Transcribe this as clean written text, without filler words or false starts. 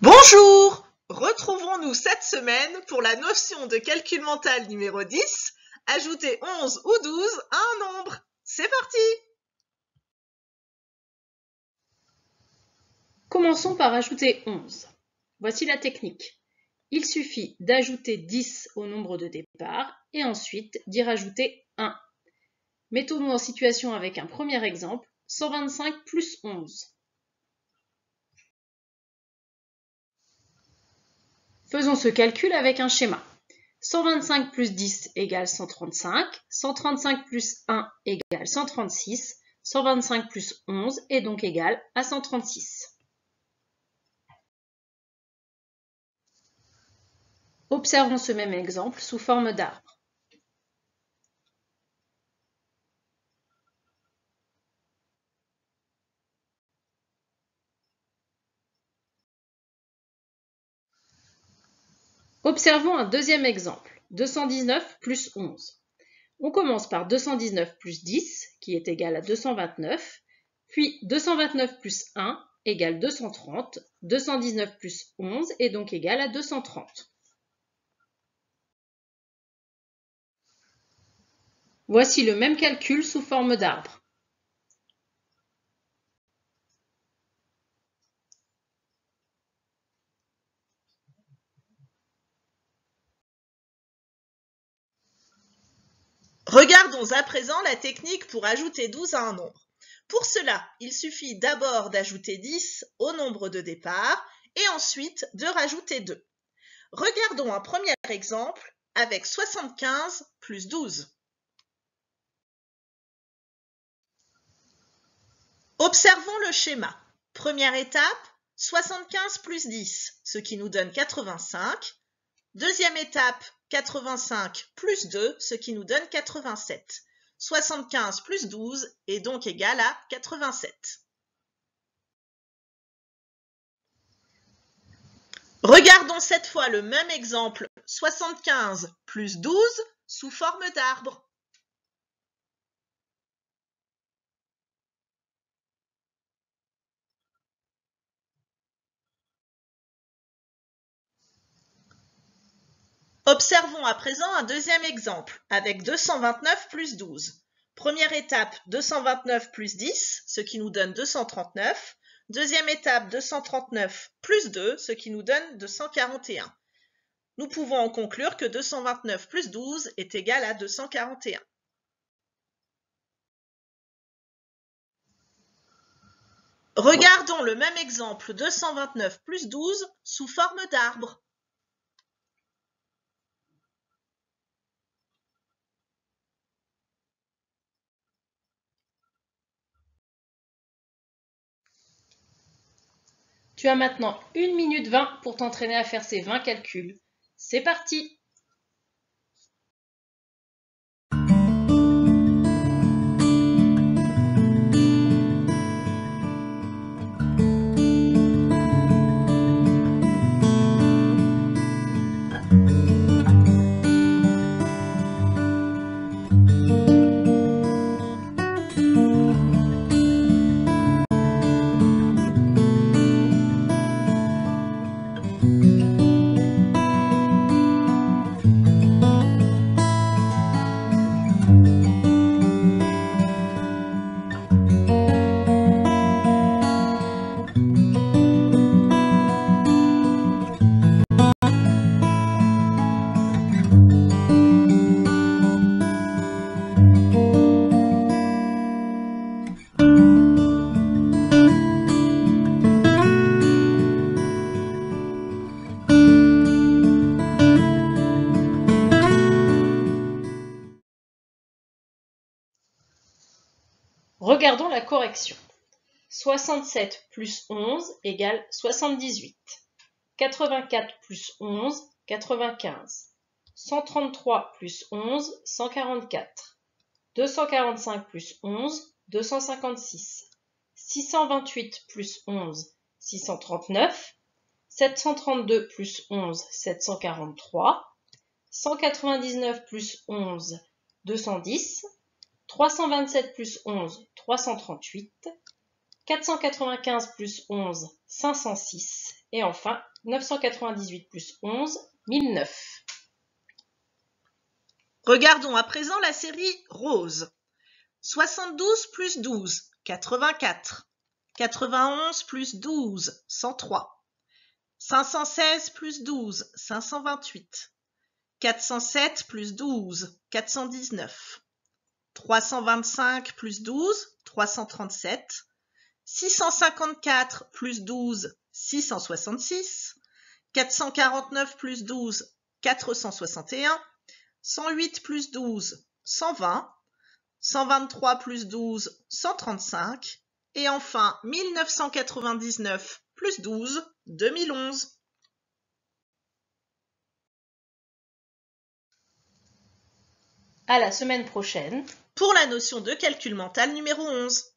Bonjour! Retrouvons-nous cette semaine pour la notion de calcul mental numéro 10, ajouter 11 ou 12 à un nombre. C'est parti! Commençons par ajouter 11. Voici la technique. Il suffit d'ajouter 10 au nombre de départ et ensuite d'y rajouter 1. Mettons-nous en situation avec un premier exemple, 125 plus 11. Faisons ce calcul avec un schéma. 125 plus 10 égale 135, 135 plus 1 égale 136, 125 plus 11 est donc égal à 136. Observons ce même exemple sous forme d'arbre. Observons un deuxième exemple, 219 plus 11. On commence par 219 plus 10, qui est égal à 229, puis 229 plus 1 égale 230, 219 plus 11 est donc égal à 230. Voici le même calcul sous forme d'arbre. Regardons à présent la technique pour ajouter 12 à un nombre. Pour cela, il suffit d'abord d'ajouter 10 au nombre de départ et ensuite de rajouter 2. Regardons un premier exemple avec 75 plus 12. Observons le schéma. Première étape, 75 plus 10, ce qui nous donne 85. Deuxième étape, 85 plus 2, ce qui nous donne 87. 75 plus 12 est donc égal à 87. Regardons cette fois le même exemple, 75 plus 12 sous forme d'arbre. Observons à présent un deuxième exemple avec 229 plus 12. Première étape, 229 plus 10, ce qui nous donne 239. Deuxième étape, 239 plus 2, ce qui nous donne 241. Nous pouvons en conclure que 229 plus 12 est égal à 241. Regardons le même exemple 229 plus 12 sous forme d'arbre. Tu as maintenant 1 minute 20 pour t'entraîner à faire ces 20 calculs. C'est parti! Regardons la correction. 67 plus 11 égale 78. 84 plus 11, 95. 133 plus 11, 144. 245 plus 11, 256. 628 plus 11, 639. 732 plus 11, 743. 199 plus 11, 210. 327 plus 11, 338, 495 plus 11, 506, et enfin 998 plus 11, 1009. Regardons à présent la série rose. 72 plus 12, 84. 91 plus 12, 103. 516 plus 12, 528. 407 plus 12, 419. 325 plus 12, 337. 654 plus 12, 666. 449 plus 12, 461. 108 plus 12, 120. 123 plus 12, 135. Et enfin, 1999 plus 12, 2011. À la semaine prochaine Pour la notion de calcul mental numéro 11.